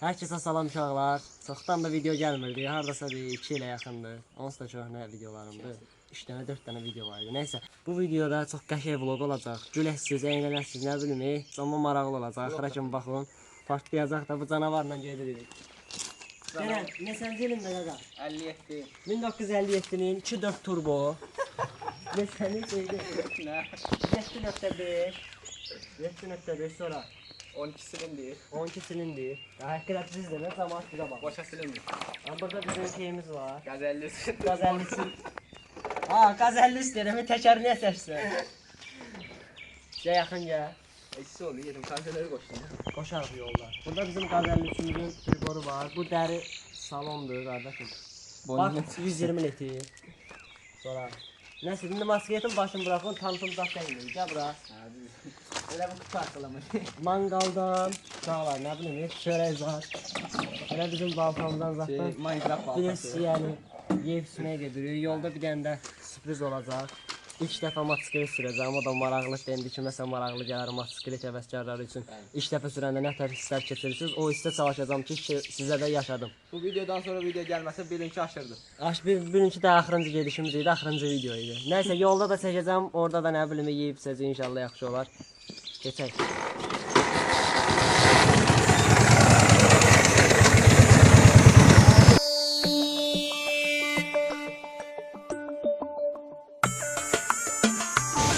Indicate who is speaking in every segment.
Speaker 1: Herkese salam uşaqlar. Çoxdan da video gəlmirdi. Hardasa bir 2 ilə yaxındır. Onsuz da çox nə videolarımdır. 3 dənə 4 dənə video var idi. Nəysə, bu videoda çox qəşəng vlog olacaq. Güləsiz, əylənəsiz, nə bilim, amma maraqlı olacaq. Axıra kimi baxın. Partlayacaq da bu canavarla gedirik. Gələn, neçənci ilində qaqa?
Speaker 2: 57.
Speaker 1: 1957-nin 2.4 turbo. Neçəni şeydi?
Speaker 2: Nə?
Speaker 1: 7.5. 7.5 sonra
Speaker 2: 12 silindir.
Speaker 1: 12 silindir. Həqiqət sizdə nə zaman sizə bax.
Speaker 2: Boşa silindir.
Speaker 1: Burada bizim şeyimiz var.
Speaker 2: Qəzəlli.
Speaker 1: Qazəllisi. Qazəlli istəyirəm, təkərini əsərsən. Sizə yaxın gəl.
Speaker 2: Eşsi oldu, yedim. Kanseləri qoşdum.
Speaker 1: Qoşarıq yolda. Burada bizim qazəllisimizin triboru var. Bu dəri salondur, qardaşım. Bax, 120 litr. Sonra. Nəsə, indi masketin başını bırakın, tanıtım zat deyildir. Gəl bura.
Speaker 2: Elə bu kutu açılamış.
Speaker 1: Mangaldan, uşaqlar, nə bilim, çörək zat. Elə bizim balkondan zatdan.
Speaker 2: Minecraft balkası.
Speaker 1: Birisi yəni, yeyib içməyə gedirik. Yolda bir dənə də sürpriz olacaq. İlk dəfə motosiklet sürəcəm, o da maraqlı dendi ki, məsələn maraqlı gələr motosiklet həvəskarları üçün. İlk dəfə sürəndə nə tər hisslər keçirirsiniz, o hissə çalışacağam ki, sizə də yaşadım.
Speaker 2: Bu videodan sonra video gəlməsə birinci aşırdı.
Speaker 1: Birinci də axırıncı gedişimiz idi, axırıncı video idi. Nəysə, yolda da çəkəcəm, orada da nə bilim yeyib içəcək, inşallah yaxşı olar. Keçək.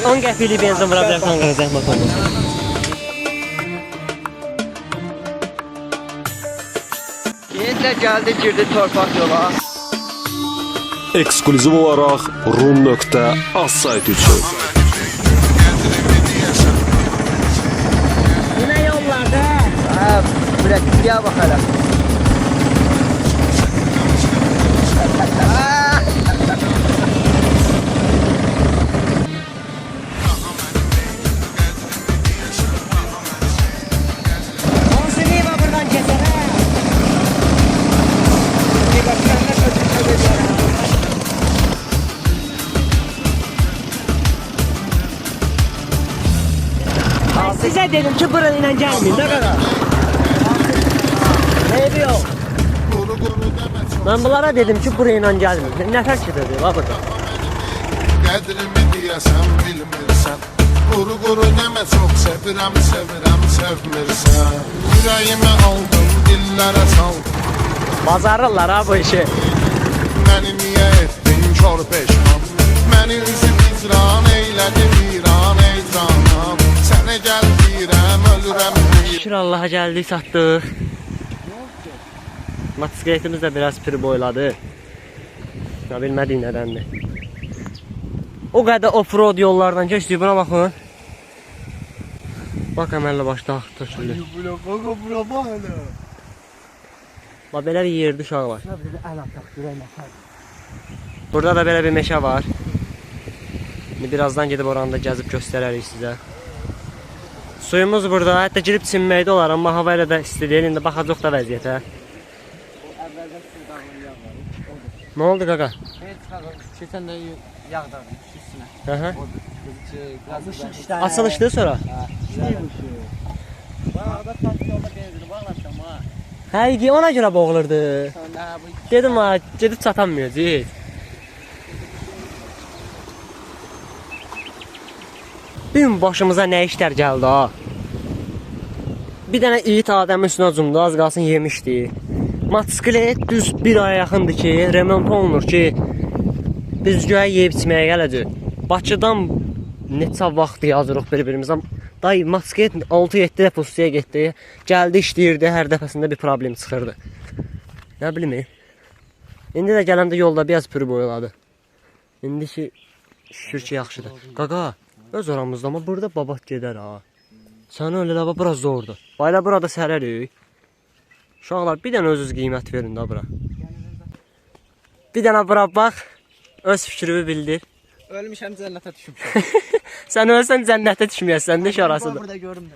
Speaker 1: On qəpikli benzin vura bilərsən, zəhmət olmaz.
Speaker 2: Yenə gəldi, girdi torpaq yola.
Speaker 3: Ekskluziv olaraq rum.az sayt üçün.
Speaker 1: Yine yollarda.
Speaker 2: Pratikliyə bax hələ.
Speaker 1: Size dedim ki burayla gelmeyin, ne kadar? Ne yok? Ben bunlara dedim ki burayla gelmeyin. Ne fark ediyor la burada?
Speaker 4: Qədrimi deyəsən bilmirsən. Quru nəmə çox sevirəm, sevmirsən. Ürəyimi aldım, dillərə saldım.
Speaker 1: Bazarırlar ha bu işi.
Speaker 4: Məni niyə etdin kör peşman? Məni üzüb icran eylədin viran ey canım. Sənə gəl deyirəm, ölürəm deyirəm.
Speaker 1: Şükür Allah'a geldik, sattık. Motosikletimiz de biraz pir boyladı. Ya bilmədik nədəndir. O qədər off-road yollardan keçdik, buna baxın. Bak əməllə başda axtır.
Speaker 2: Bura bax hələ.
Speaker 1: Bax belə bir yerdə uşaq var. Burada da belə bir meşə var. Birazdan gedib oranı da gəzib göstərərik sizə. Suyumuz burada, hətta girib çinməkdə olar, amma hava ilə də isti deyil, indi baxacaq da vəziyyətə. Nə oldu qaqa?
Speaker 2: Keçən də yağdırdım üstünə.
Speaker 1: Hı.
Speaker 2: Biraz
Speaker 1: Açılışdı sonra?
Speaker 2: Bağda tatlı yolda benzini bağlaşam ha.
Speaker 1: Həqiqi ona görə boğulurdu.
Speaker 2: Sonra bu
Speaker 1: Dedim ha, gedib çatanmayacaq. Bir gün başımıza nə işlər gəldi ha. Bir dənə it adəmin üstünə cumdu, az qalsın yemişdi. Motosiklet düz bir aya yaxındır ki, remont olunur ki, biz göyə yeyib içməyə gələcək. Bakıdan neçə vaxt yazırıq bir-birimizə. Dayı, motosiklet 6-7 dəfə ustuya getdi, gəldi işləyirdi, hər dəfəsində bir problem çıxırdı. Nə bilim, İndi də gələndə yolda biraz pürü boyladı. İndi ki, şükür ki, yaxşıdır. Qaqa, öz aramızda, amma burada babat gedər ha. Səni öyle lava biraz zordur. Bayla burada sərərik. Uşaqlar, bir dənə özünüz qiymət verin da bura. Bir dənə bura bax, öz fikrimi bildir.
Speaker 2: ölmüşəm cənnətə düşmüşəm.
Speaker 1: Sən ölsən cənnətə düşməyəsən, də şarasıdır.
Speaker 2: Burada görüm də.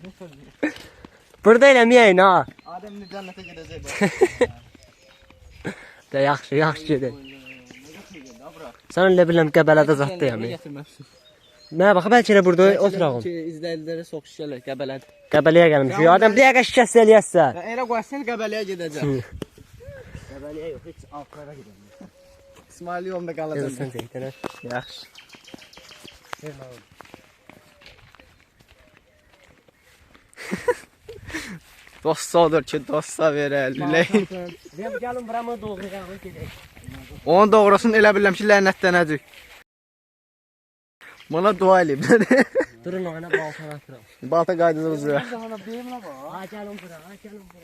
Speaker 1: Burada eləməyəyin ha.
Speaker 2: Adəm cənnətə gedəcək.
Speaker 1: De yaxşı gedək. Sən elə biləm Qəbələdə zat deyəm. Mənə bax, bəlkə elə burada oturağım.
Speaker 2: İzləyicilərə soxuş gələr, Qəbələdə.
Speaker 1: Qəbələyə gəlmişik. Adam bir dəqiqə şikəst eləyəsə.
Speaker 2: Elə qoysan Qəbələyə gedəcəm.
Speaker 1: Qəbələyə yox, heç altlara gedəm.
Speaker 2: İsmail yolunda qalacaq.
Speaker 1: Gözsən çəkdənə.
Speaker 2: Yaxşı. Dost odur ki, dosta verərlər.
Speaker 1: Deyəm, gəlin buramı doğrayaq, gedək.
Speaker 2: Onun doğrusunu elə bilirəm ki, lənətlənəcək. Bana dua eləyib.
Speaker 1: Durun oyuna baltana atıram.
Speaker 2: Balta qaydını uzuyor.
Speaker 1: Ha, gəlin bura, ha, gəlin bura.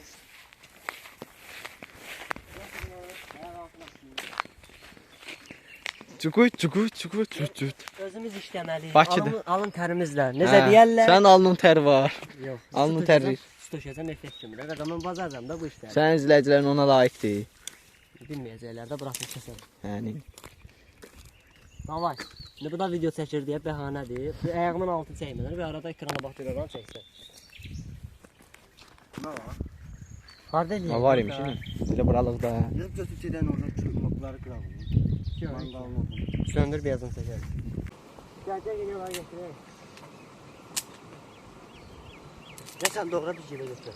Speaker 2: Çukur.
Speaker 1: Özümüz işləməliyik.
Speaker 2: Bakıda.
Speaker 1: Alın tərimizlə. Necə deyərlər?
Speaker 2: Sən alnın tər var.
Speaker 1: Yox.
Speaker 2: Alnın təri.
Speaker 1: Stoşəcəm effekt kimi. Nə zaman bazarcam da bu işləri.
Speaker 2: Sənin izləyicilərin ona layiq deyil.
Speaker 1: Bilməyəcəklər də buraxın kəsən.
Speaker 2: Yəni.
Speaker 1: Davay. İndi bu da video çəkir deyə bəhanədir. Bir ayağımın altını çəkmədin. Bir arada ekrana bax görürəm çəksən.
Speaker 2: Nə var?
Speaker 1: Harda eləyək?
Speaker 2: Nə var imiş? Elə buralıqda.
Speaker 5: Yazıp götür gedən orada çırpmakları kıralım. Mangalın orada.
Speaker 1: Söndür beyazını çəkər. Gəl var gətirək.
Speaker 5: Ne sen doğru bir şeyle götür.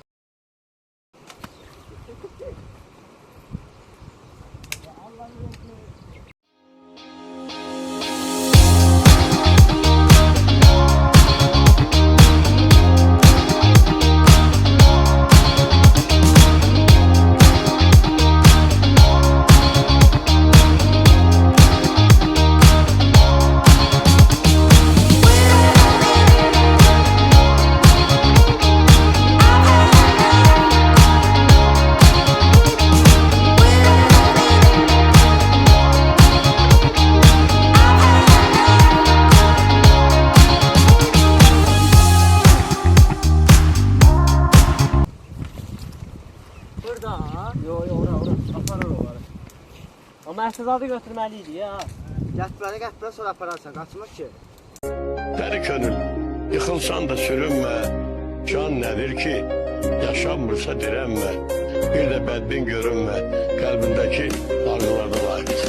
Speaker 1: Burada. Yo, ora. Aparır onları. Amma əhtizadı götürməliydik ya.
Speaker 5: Gətirəni sonra apararsan, qaçmır ki.
Speaker 6: Dəli könül, yıxılsan da sürünmə, can nədir ki, yaşanmırsa dirənmə, bir də bədbin görünmə, qəlbindəki arzularda layiqdir.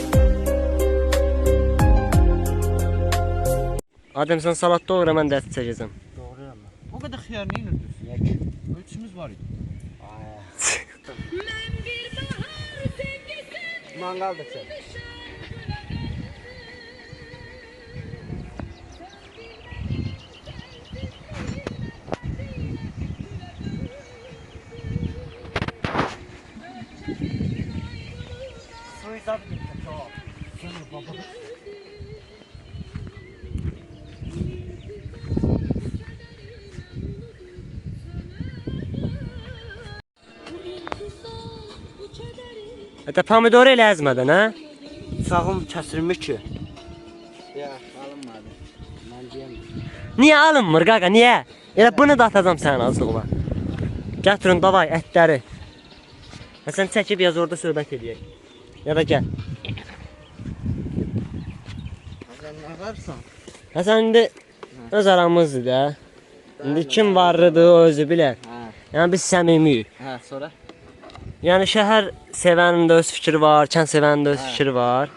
Speaker 1: Adem sən salat doğra, mən də ət çəkəcəm.
Speaker 5: Doğruyam ben.
Speaker 2: O qədər xiyar nə edirdiniz? Ölçümüz var idi.
Speaker 5: Mangal da çek.
Speaker 1: Suyu zadı gitti. Tamam. Hətta pomidoru elə əzmədən, hə?
Speaker 5: Sağım kəsilmiş ki.
Speaker 2: Ya, alınmadı.
Speaker 5: Mən deyəm.
Speaker 1: Niyə alınmır qaqa, niyə? Elə bunu da atacam sənin azlığına. Gətirin, davay, ətləri. Sən çəkib yaz orada söhbət edəyək. Ya da gəl.
Speaker 2: Sən nə varsan?
Speaker 1: Sən indi öz aramızdır da. İndi kim varlıdır o özü bilər. Yəni biz səmimiyik.
Speaker 2: Hə, sonra?
Speaker 1: Yəni şəhər sevənin də öz fikri var, kənd sevənin də öz fikri var.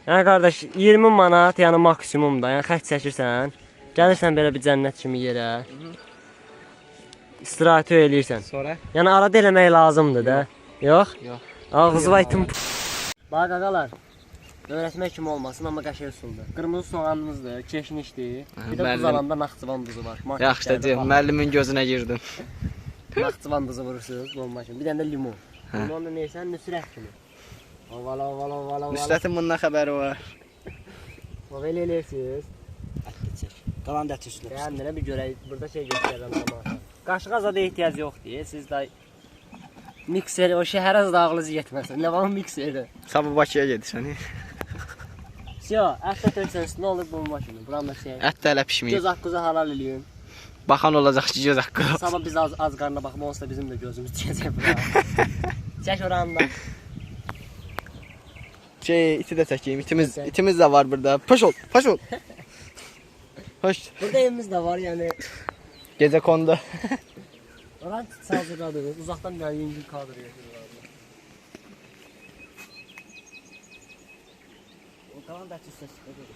Speaker 1: Yəni qardaş 20 manat, yəni maksimumda, yəni xərc çəkirsən, gəlirsən belə bir cənnət kimi yerə. İstirahət eləyirsən.
Speaker 2: Sonra?
Speaker 1: Yəni arada eləmək lazımdır da. Yox?
Speaker 2: Yox.
Speaker 1: Ağzı vaytım. Bax qaqalar. Öyrətmək kimi olmasın, amma qəşəng üsuldur. Qırmızı soğanımızdır, keşnişdir. Bir də buz alanda naxçıvan buzu var.
Speaker 2: Yaxşı da deyim, müəllimin gözünə girdin.
Speaker 1: Naxçıvan buzu vurursunuz, bomba kimi. Bir dənə də limon. Limon da neysən, nüsrət kimi. Ovala.
Speaker 2: Müstətin bundan xəbəri var.
Speaker 1: O belə eləyirsiniz.
Speaker 5: Ətli çək. Qalan da ət üstünə.
Speaker 1: Bəyəndinə bir görək, burada şey göstərirəm amma. Qaşığa zada ehtiyac yoxdur, siz də mikser, o şəhərə zada ağlınız yetməsin. Nə var mikseri?
Speaker 2: Sabah Bakıya gedirsən.
Speaker 1: Siyo, ətlə törsən üstünə olur bomba kimi. Buramda şey.
Speaker 2: Ət də hələ pişməyib.
Speaker 1: Göz haqqınızı halal eləyin.
Speaker 2: Baxan olacaq ki, göz haqqı.
Speaker 1: Sabah biz az qarnına baxma olsa bizim də gözümüz çıxacaq bura. Çək orandan.
Speaker 2: İti də çəkeyim. İtimiz də var burada. Paş ol. Hoş.
Speaker 1: Burada evimiz də var, yəni.
Speaker 2: Gecə kondu.
Speaker 1: Oran hazırladınız. Uzaqdan bir yüngül kadr yaşayırlar. O kalan da çizsə çıxır.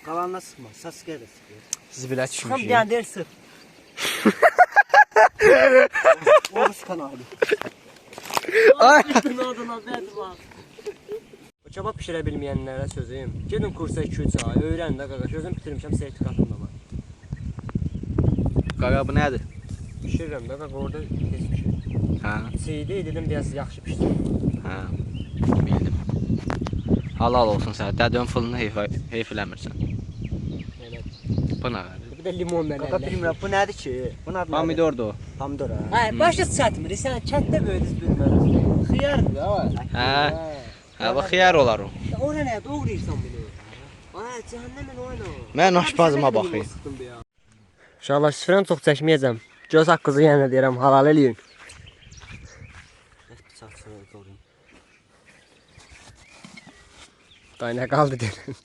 Speaker 5: Qalanına sıxma, Sasuke də sıxır.
Speaker 2: Zibilə
Speaker 1: Xam
Speaker 2: düşmüş.
Speaker 1: deyən deyir sıx.
Speaker 5: O sıxan abi.
Speaker 1: Ay. O kebab pişirə bilməyənlərə sözüm. Gedin kursa 2-3 ay, öyrənin də qaqa. Gözüm bitirmişəm, sertifikatım da var.
Speaker 2: Qaqa bu nədir?
Speaker 1: Pişirirəm də qaqa orada heç bir şey.
Speaker 2: Hə,
Speaker 1: Seyidi dedim biraz yaxşı pişsin.
Speaker 2: hə. Bildim. Halal olsun sənə. Dədön pulunu heyf eləmirsən.
Speaker 1: Elə.
Speaker 2: Bu nə qədir?
Speaker 1: Bir də limon
Speaker 5: Qaqa
Speaker 1: mənələ.
Speaker 5: bilmirəm, bu nədir ki? Bu nədir?
Speaker 2: Pomidordur o.
Speaker 5: Pomidor ha.
Speaker 1: Ay, başa çatmır. Sən kənddə böyüdüz bilməlisən. Xiyardır da.
Speaker 2: Hə. Hə, bu xiyar olar o.
Speaker 1: Ora nə doğrayırsan bunu? Ay, cəhənnəmin oyna.
Speaker 2: Mən aşpazıma baxayım.
Speaker 1: Uşaqlar, süfrəni çox çəkməyəcəm. Göz haqqınızı yenə deyirəm, halal eləyin.
Speaker 5: Bıçaqsını doğrayım.
Speaker 1: Day nə qaldı deyirəm.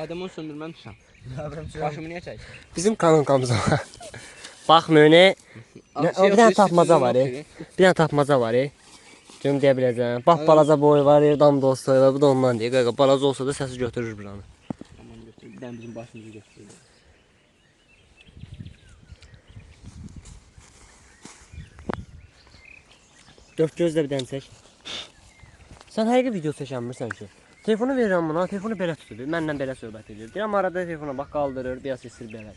Speaker 2: Adamı söndürməmişsən. Başımı niyə çək?
Speaker 1: Bizim kanalımıza var. Baxmayın, bir dənə tapmaca var. Bir dənə tapmaca var. Canım deyə biləcəm. Bax balaca boy var, dam dostu var. Bu da ondan deyir. Qaqa balaca olsa da səsi götürür buranı.
Speaker 2: Aman götür. Bir dənə bizim başımızı götür.
Speaker 1: Dörd gözlə bir dənə çək. Sən həqiqi video çəkənmirsən ki. Telefonu verirəm buna, telefonu belə tutur. Mənlə belə söhbət edir. Deyirəm arada telefona bax qaldırır, biraz sesir belə.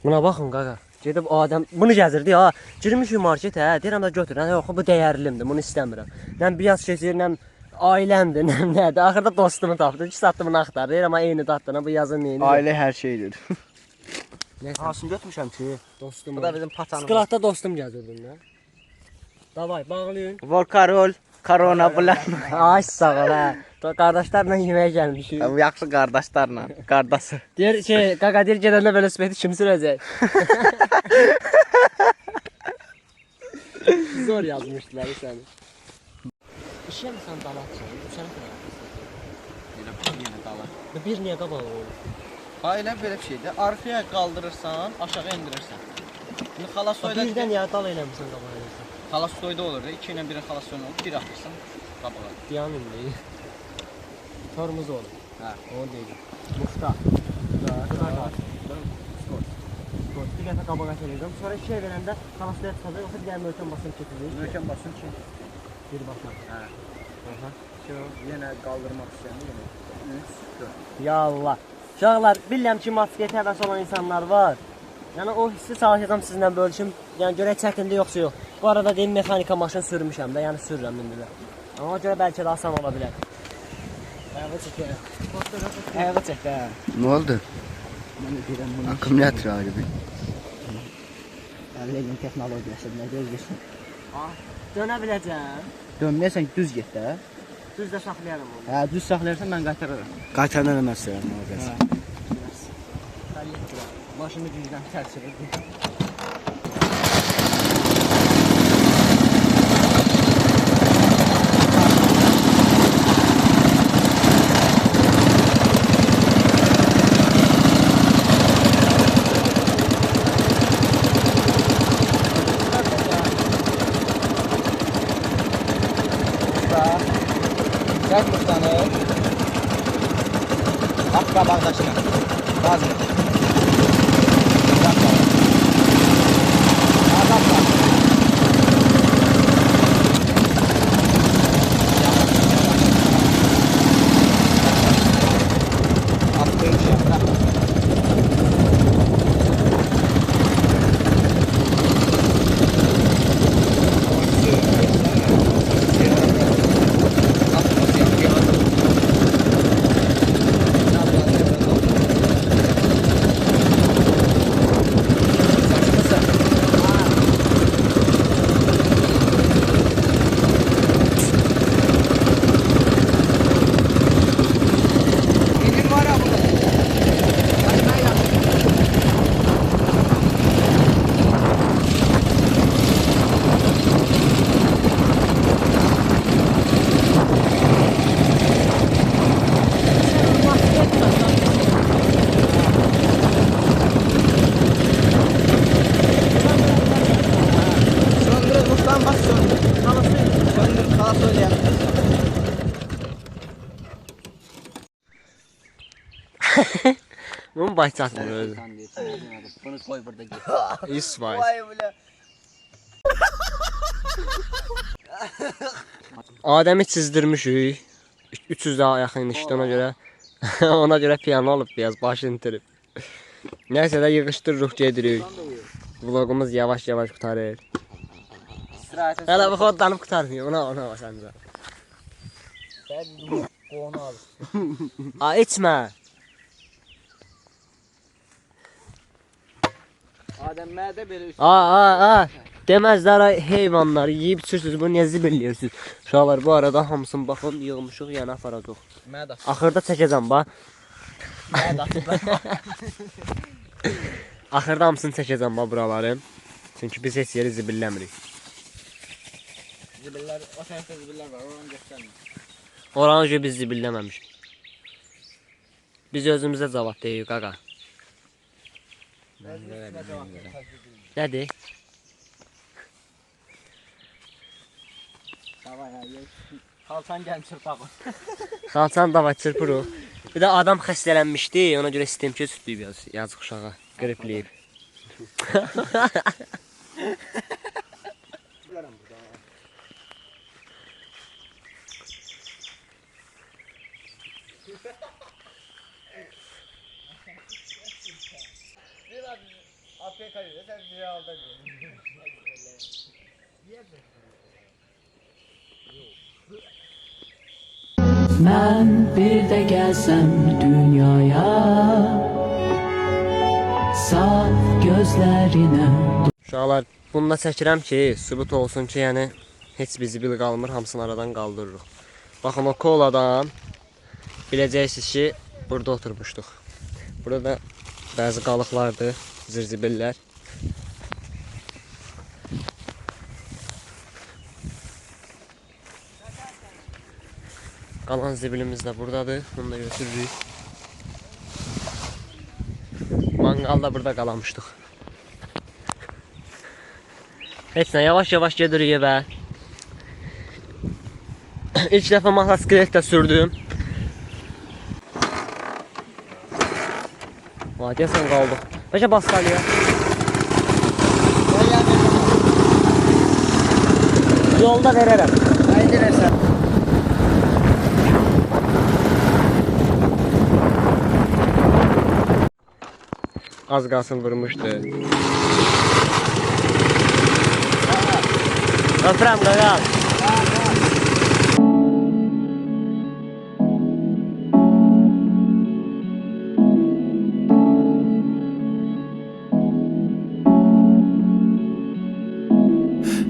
Speaker 1: Buna baxın qaqa. Gedib o adam bunu gəzirdi ha. Girmişik marketə, deyirəm də götür. Yox, bu dəyərlimdir, bunu istəmirəm. Nəm biraz keçir, nəm ailəmdir, nəm nədir. Axırda dostumu tapdı. 2 saatdır bunu axtarır. Deyirəm eyni dadına bu yazın neyini.
Speaker 2: Ailə hər şeydir.
Speaker 1: Nəsə,
Speaker 5: Hasını götürmüşəm ki.
Speaker 1: dostum.
Speaker 2: Bu da bizim patanımız.
Speaker 1: Sklatda dostum gəzirdi nə? Davay, bağlayın.
Speaker 2: Volkarol, korona bulan.
Speaker 1: Ay sağ ol ha. Qardaşlarla yeməyə gəlmişik.
Speaker 2: Bu yaxşı qardaşlarla, qardaşı.
Speaker 1: Deyir qaqa deyir gedəndə velosipedi kim sürəcək? Zor yazmışdılar səni. İşə mi sən dalatsan? Bu sənə qədər.
Speaker 2: Yenə dala.
Speaker 1: Bu bir niyə qabaq olur?
Speaker 2: Ailə belə bir şeydir. Arxaya qaldırırsan, aşağı endirirsən. İndi xalasoyda
Speaker 1: Birdən ya dal eləmirsən qabağa eləyirsən.
Speaker 2: xalasoyda olur. 2 ilə 1-in xalasoyunu olur. 1 atırsan qabağa.
Speaker 1: Diyan indi. Tormuz olur.
Speaker 2: Hə.
Speaker 1: O deyil. Mufta. Bir dəfə qabağa çəkəcəm. Sonra 2 ay verəndə xalasoya çıxacaq. Yoxsa bir dənə möhkəm basın keçəcək.
Speaker 2: Möhkəm basın ki.
Speaker 1: Bir baxar.
Speaker 2: Hə.
Speaker 1: Aha.
Speaker 2: Yenə qaldırmaq istəyəndə yenə. 3 4.
Speaker 1: Ya Allah. Uşaqlar, bilirəm ki, motosikletə həvəsi olan insanlar var. Yəni o hissi çalışacağam sizinlə bölüşüm. Yəni görək çətinlik yoxsa yox. Bu arada deyim mexanika maşın sürmüşəm də, yəni sürürəm indi də. Amma ona görə bəlkə də asan ola bilər. Ayağı çəkirəm.
Speaker 2: Ayağı çək də.
Speaker 5: Nə oldu?
Speaker 2: Mən deyirəm bunu.
Speaker 5: Akkumulyator abi.
Speaker 2: Əllərin texnologiyası nə gözləyirsən?
Speaker 1: Dönə biləcəm.
Speaker 2: Dönməyəsən düz get də.
Speaker 1: Düz də saxlayaram onu.
Speaker 2: Hə, düz saxlayarsan mən qaytararam.
Speaker 5: Qaytardan eləməz səyəm olacaq.
Speaker 1: Maşını gücdən tərçilir.
Speaker 2: Çək muştanı. Bax qabaqdaşına. Lazım.
Speaker 1: baş çatmır özü.
Speaker 2: Sən deyirsən, bunu qoy burada get.
Speaker 1: İsmail. Adəmi çizdirmişik. 300 daha yaxın işdə ona görə. Ona görə piyano alıb biraz başını itirib. Nəysə də yığışdırırıq gedirik. Vlogumuz yavaş-yavaş qutarır.
Speaker 2: İstirahətə
Speaker 1: Hələ bu xodlanıb qutarmıyor. Ona bax səncə.
Speaker 2: qonu al.
Speaker 1: A içmə.
Speaker 2: Adəm mədə belə üst.
Speaker 1: Deməzlər ay heyvanları yeyib içirsiniz. Bu niyə zibilləyirsiniz? Uşaqlar bu arada hamısını baxın yığmışıq, yəni aparacaq.
Speaker 2: Mədə.
Speaker 1: Axırda çəkəcəm bax. Axırda hamısını çəkəcəm bax buraları. Çünki biz heç yeri zibilləmirik.
Speaker 2: Zibillər, o tərəfdə zibillər var, oranı göstərmir.
Speaker 1: Oranı biz zibilləməmişik. Biz özümüzə cavab deyirik qaqa. Nədir?
Speaker 2: Davay ya, xalçan gəlin çırpaqın.
Speaker 1: Xalçanı da var çırpırıq. Bir də adam xəstələnmişdi, ona görə sistemçi sütlüyüb yazıq uşağa. Qripliyib.
Speaker 7: Ben bir de gelsem dünyaya, saf gözlerine.
Speaker 1: Uşaqlar, bununla çəkirəm ki, sübut olsun ki, yəni heç bizi bil qalmır, hamısını aradan qaldırırıq. Baxın, o koladan biləcəksiniz ki, burada oturmuşduq. Burada da bəzi qalıqlardır, zirzibillər. Qalan zibilimiz də buradadır, onu da götürürük. Mangal da burada qalamışdıq. Heç nə, yavaş-yavaş gedirik evə. İlk dəfə motosiklet də sürdüm. Vay, deyəsən qaldıq. Bəlkə basqalıya. Yolda verərəm.
Speaker 2: Haydi versən.
Speaker 1: Az qalsın vurmuşdu. Öpürəm qaqa.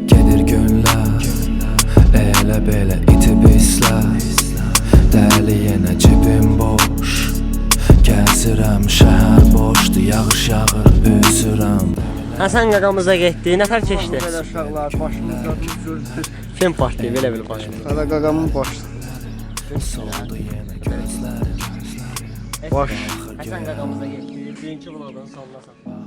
Speaker 8: Gelir günler elə belə itib islər Dəli yenə cibim boş Gəzirəm şəhər boşdur Yağış yağır üzürəm
Speaker 1: Həsən qaqamıza getdi, nəfər keçdi?
Speaker 5: Belə uşaqlar başımız gördük.
Speaker 1: Kim partlayıb, elə bil başımız.
Speaker 5: Hələ qaqamın başı.
Speaker 8: Soldu yenə gözlərim
Speaker 5: Baş.
Speaker 1: Həsən qaqamıza getdi, birinci vlogdan sonuna saxla.